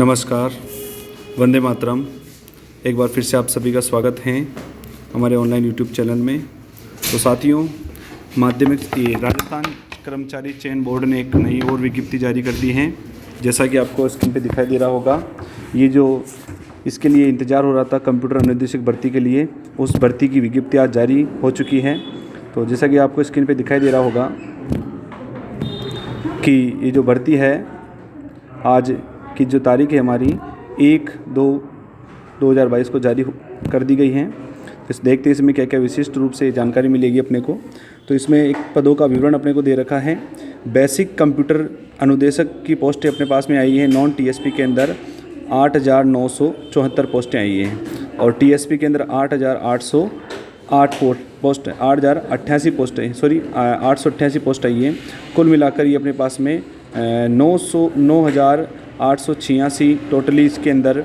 नमस्कार, वंदे मातरम। एक बार फिर से आप सभी का स्वागत है हमारे ऑनलाइन यूट्यूब चैनल में। तो साथियों, माध्यमिक राजस्थान कर्मचारी चयन बोर्ड ने एक नई और विज्ञप्ति जारी कर दी है। जैसा कि आपको स्क्रीन पे दिखाई दे रहा होगा, ये जो इसके लिए इंतज़ार हो रहा था कंप्यूटर अनुदेशक भर्ती के लिए, उस भर्ती की विज्ञप्ति आज जारी हो चुकी है। तो जैसा कि आपको स्क्रीन पे दिखाई दे रहा होगा कि ये जो भर्ती है, आज की जो तारीख है हमारी 1/2/2022 को जारी कर दी गई है। इस देखते इसमें क्या क्या विशिष्ट रूप से जानकारी मिलेगी अपने को। तो इसमें एक पदों का विवरण अपने को दे रखा है। बेसिक कंप्यूटर अनुदेशक की पोस्टें अपने पास में आई हैं। नॉन टीएसपी के अंदर 8,974 पोस्टें आई हैं और टीएसपी के अंदर 8,808 पोस्ट 8,088 पोस्टें 888 पोस्ट आई हैं। कुल मिलाकर ये अपने पास में 9,886 टोटली इसके अंदर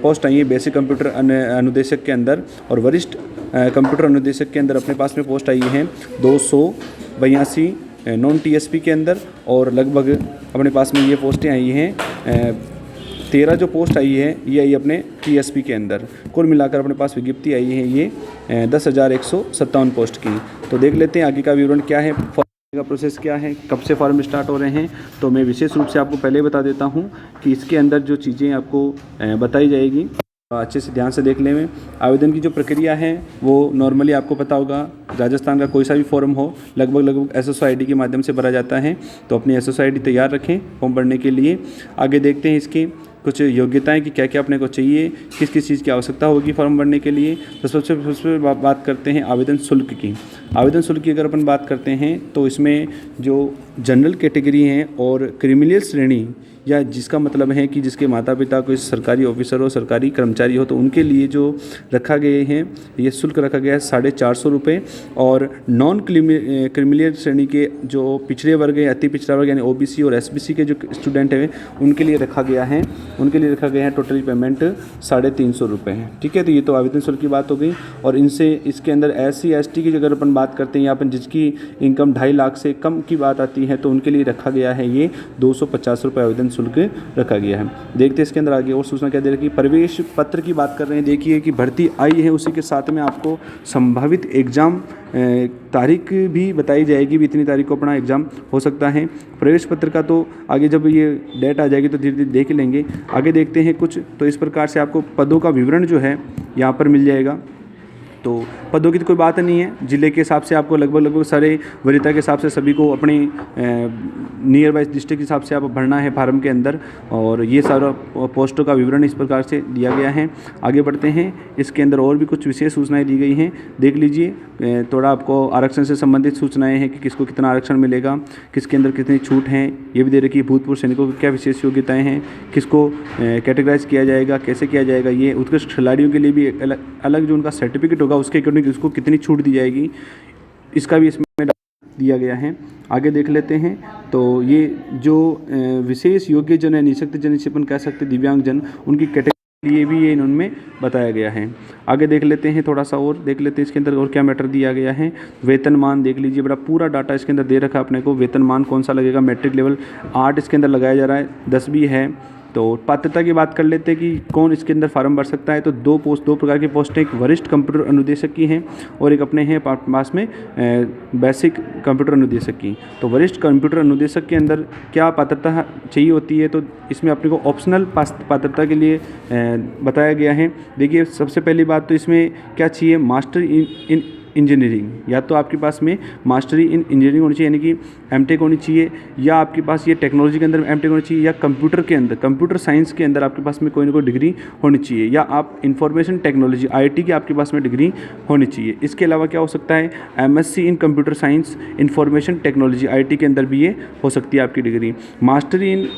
पोस्ट आई है बेसिक कंप्यूटर अनुदेशक के अंदर। और वरिष्ठ कंप्यूटर अनुदेशक के अंदर अपने पास में पोस्ट आई हैं 282 नॉन टीएसपी के अंदर। और लगभग अपने पास में ये पोस्टें आई हैं 13 जो पोस्ट आई है ये आई अपने टीएसपी के अंदर। कुल मिलाकर अपने पास विज्ञप्ति आई है ये 10,157 पोस्ट की। तो देख लेते हैं आगे का विवरण क्या है, का प्रोसेस क्या है, कब से फॉर्म स्टार्ट हो रहे हैं। तो मैं विशेष रूप से आपको पहले बता देता हूं कि इसके अंदर जो चीज़ें आपको बताई जाएगी अच्छे से ध्यान से देख लें। आवेदन की जो प्रक्रिया है वो नॉर्मली आपको पता होगा, राजस्थान का कोई सा भी फॉर्म हो लगभग एसएसओ आईडी के माध्यम से भरा जाता है। तो अपनी एसएसओ आईडी तैयार रखें फॉर्म भरने के लिए। आगे देखते हैं इसकी कुछ योग्यताएं कि क्या क्या अपने को चाहिए, किस किस चीज़ की आवश्यकता होगी फॉर्म भरने के लिए। तो सबसे बात करते हैं आवेदन शुल्क की। आवेदन शुल्क की अगर अपन बात करते हैं तो इसमें जो जनरल कैटेगरी हैं और क्रिमिनल श्रेणी, या जिसका मतलब है कि जिसके माता पिता कोई सरकारी ऑफिसर हो, सरकारी कर्मचारी हो, तो उनके लिए जो रखा गए हैं ये शुल्क रखा गया है 450 रुपये। और नॉन क्रिमिनल श्रेणी के जो पिछड़े वर्ग है, अति पिछड़ा वर्ग यानी ओबीसी और एसबीसी के जो स्टूडेंट हैं उनके लिए रखा गया है टोटल पेमेंट 350 रुपये है। ठीक है, तो ये तो आवेदन शुल्क की बात हो गई। और इनसे इसके अंदर SC ST की अगर अपन बात करते हैं, यहाँ पर जिसकी इनकम 2.5 लाख से कम की बात आती है तो उनके लिए रखा गया है ये 250 रुपये आवेदन शुल्क रखा गया है। देखते हैं इसके अंदर आगे और सूचना क्या दे रही है। प्रवेश पत्र की बात कर रहे हैं। देखिए कि भर्ती आई है, उसी के साथ में आपको संभावित एग्ज़ाम तारीख भी बताई जाएगी भी इतनी तारीख को अपना एग्ज़ाम हो सकता है। प्रवेश पत्र का तो आगे जब ये डेट आ जाएगी तो धीरे धीरे देख लेंगे। आगे देखते हैं कुछ। तो इस प्रकार से आपको पदों का विवरण जो है यहाँ पर मिल जाएगा। तो पदों की तो कोई बात नहीं है, जिले के हिसाब से आपको लगभग सारे वरीयता के हिसाब से सभी को अपने नियर बाई डिस्ट्रिक्ट के हिसाब से आप भरना है फार्म के अंदर। और ये सारा पोस्टों का विवरण इस प्रकार से दिया गया है। आगे बढ़ते हैं, इसके अंदर और भी कुछ विशेष सूचनाएं दी गई हैं, देख लीजिए। थोड़ा आपको आरक्षण से संबंधित सूचनाएं हैं कि किसको कितना आरक्षण मिलेगा, किसके अंदर कितनी छूट हैं, ये भी दे रखी है। भूतपूर्व सैनिकों की क्या विशेष योग्यताएँ हैं, किसको कैटेगराइज किया जाएगा, कैसे किया जाएगा। ये उत्कृष्ट खिलाड़ियों के लिए भी अलग जो उनका सर्टिफिकेट होगा उसके अकॉर्डिंग उसको कितनी छूट दी जाएगी, इसका भी इसमें दिया गया है। आगे देख लेते हैं। तो ये जो विशेष योग्य जन है, निःशक्त जन जिसे अपन कह सकते दिव्यांग जन, उनकी कैटेगरी लिए भी ये इनमें बताया गया है। आगे देख लेते हैं, थोड़ा सा और देख लेते हैं इसके अंदर और क्या मैटर दिया गया है। वेतनमान देख लीजिए, बड़ा पूरा डाटा इसके अंदर दे रखा है अपने को। वेतनमान कौन सा लगेगा, मैट्रिक लेवल 8 इसके अंदर लगाया जा रहा है, 10 भी है। तो पात्रता की बात कर लेते हैं कि कौन इसके अंदर फार्म भर सकता है। तो दो प्रकार की पोस्टें, एक वरिष्ठ कंप्यूटर अनुदेशक की हैं और एक अपने हैं पास में बेसिक कंप्यूटर अनुदेशक की। तो वरिष्ठ कंप्यूटर अनुदेशक के अंदर क्या पात्रता चाहिए होती है, तो इसमें अपने को ऑप्शनल पात्रता के लिए बताया गया है। देखिए, सबसे पहली बात तो इसमें क्या चाहिए, मास्टर इन इंजीनियरिंग, या तो आपके पास में मास्टरी इन इंजीनियरिंग होनी चाहिए यानी कि एमटेक होनी चाहिए, या आपके पास ये टेक्नोलॉजी के अंदर एमटेक होनी चाहिए, या कंप्यूटर के अंदर कंप्यूटर साइंस के अंदर आपके पास में कोई ना कोई डिग्री होनी चाहिए, या आप इंफॉर्मेशन टेक्नोलॉजी आईटी की आपके पास में डिग्री होनी चाहिए। इसके अलावा क्या हो सकता है, MSc in computer science information technology IT के अंदर भी ये हो सकती है आपकी डिग्री। मास्टरी इन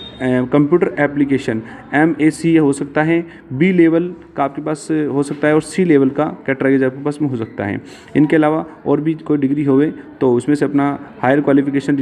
कंप्यूटर एप्लीकेशन MAC हो सकता है, B लेवल का आपके पास हो सकता है, और C लेवल का कैटेगराइज आपके पास में हो सकता है। इनके इनके अलावा और भी कोई डिग्री होवे तो उसमें से अपना हायर क्वालिफिकेशन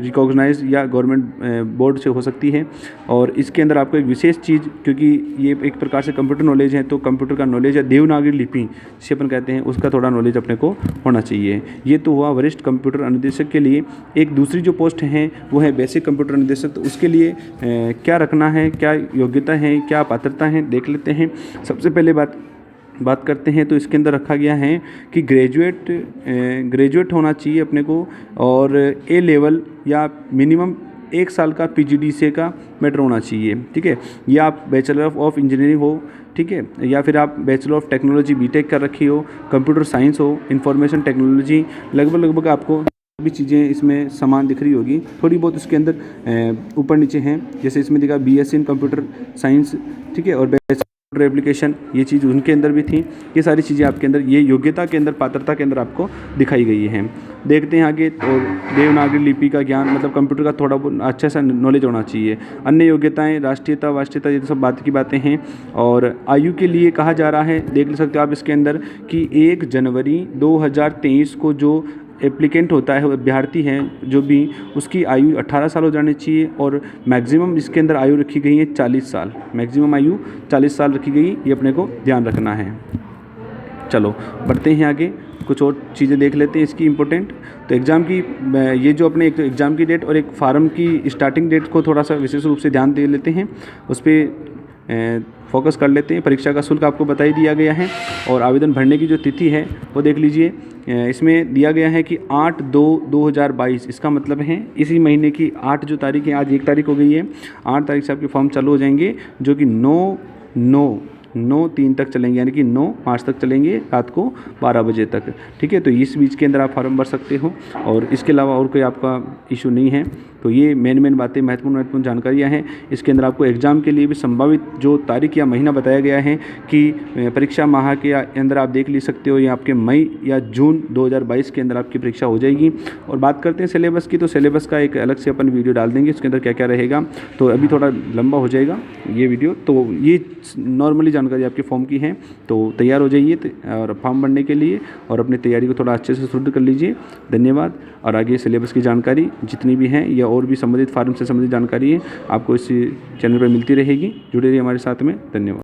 रिकॉग्नाइज या गवर्नमेंट बोर्ड से हो सकती है। और इसके अंदर आपको एक विशेष चीज़, क्योंकि ये एक प्रकार से कंप्यूटर नॉलेज है, तो कंप्यूटर का नॉलेज या देवनागरी लिपि जिसे अपन कहते हैं उसका थोड़ा नॉलेज अपने को होना चाहिए। ये तो हुआ वरिष्ठ कंप्यूटर अनुदेशक के लिए। एक दूसरी जो पोस्ट है वो है बेसिक कंप्यूटर अनुदेशक। तो उसके लिए क्या रखना है, क्या योग्यता है, क्या पात्रता है, देख लेते हैं। सबसे पहले बात करते हैं तो इसके अंदर रखा गया है कि ग्रेजुएट होना चाहिए अपने को, और ए लेवल या मिनिमम 1 साल का PGDCA का मैटर होना चाहिए। ठीक है, या आप बैचलर ऑफ इंजीनियरिंग हो, ठीक है, या फिर आप बैचलर ऑफ टेक्नोलॉजी BTech कर रखी हो, कंप्यूटर साइंस हो, इंफॉर्मेशन टेक्नोलॉजी, लगभग आपको भी चीज़ें इसमें समान दिख रही होगी। थोड़ी बहुत इसके अंदर ऊपर नीचे हैं, जैसे इसमें दिखा BSc इन कंप्यूटर साइंस, ठीक है, और बैचलर एप्लीकेशन, ये चीज़ उनके अंदर भी थी। ये सारी चीज़ें आपके अंदर ये योग्यता के अंदर, पात्रता के अंदर आपको दिखाई गई हैं। देखते हैं आगे। और देवनागरी लिपि का ज्ञान, मतलब कंप्यूटर का थोड़ा बहुत अच्छा सा नॉलेज होना चाहिए। अन्य योग्यताएं, राष्ट्रीयता वाष्ट्रीयता, ये तो सब बात की बातें हैं। और आयु के लिए कहा जा रहा है, देख सकते हो आप इसके अंदर कि 1 जनवरी 2023 को जो एप्लीकेंट होता है, अभ्यर्थी हैं जो भी, उसकी आयु 18 साल हो जानी चाहिए। और मैक्सिमम इसके अंदर आयु रखी गई है 40 साल, मैक्सिमम आयु 40 साल रखी गई, ये अपने को ध्यान रखना है। चलो बढ़ते हैं आगे, कुछ और चीज़ें देख लेते हैं इसकी इम्पोर्टेंट। तो एग्ज़ाम की ये जो अपने एक तो एग्ज़ाम की डेट और एक फार्म की स्टार्टिंग डेट को थोड़ा सा विशेष रूप से ध्यान दे लेते हैं, उस पर फोकस कर लेते हैं। परीक्षा का शुल्क आपको बता ही दिया गया है, और आवेदन भरने की जो तिथि है वो देख लीजिए। इसमें दिया गया है कि 8/2/2022, इसका मतलब है इसी महीने की 8 जो तारीख है, आज 1 तारीख हो गई है, 8 तारीख से आपके फॉर्म चालू हो जाएंगे, जो कि 9/3 तक चलेंगे, यानी कि 9 मार्च तक चलेंगे, रात को 12 बजे तक। ठीक है, तो इस बीच के अंदर आप फॉर्म भर सकते हो, और इसके अलावा और कोई आपका इशू नहीं है। तो ये मेन बातें, महत्वपूर्ण जानकारियाँ हैं। इसके अंदर आपको एग्ज़ाम के लिए भी संभावित जो तारीख या महीना बताया गया है कि परीक्षा माह के अंदर आप देख ले सकते हो, ये आपके मई या जून 2022 के अंदर आपकी परीक्षा हो जाएगी। और बात करते हैं सिलेबस की, तो सिलेबस का एक अलग से अपन वीडियो डाल देंगे, उसके अंदर क्या क्या रहेगा। तो अभी थोड़ा लंबा हो जाएगा ये वीडियो, तो ये नॉर्मली जानकारी आपके फॉर्म की है। तो तैयार हो जाइए और फॉर्म भरने के लिए, और अपनी तैयारी को थोड़ा अच्छे से सुदृढ़ कर लीजिए। धन्यवाद। और आगे सिलेबस की जानकारी जितनी भी है या और भी संबंधित फार्म से संबंधित जानकारी है, आपको इस चैनल पर मिलती रहेगी। जुड़े रहिए हमारे साथ में। धन्यवाद।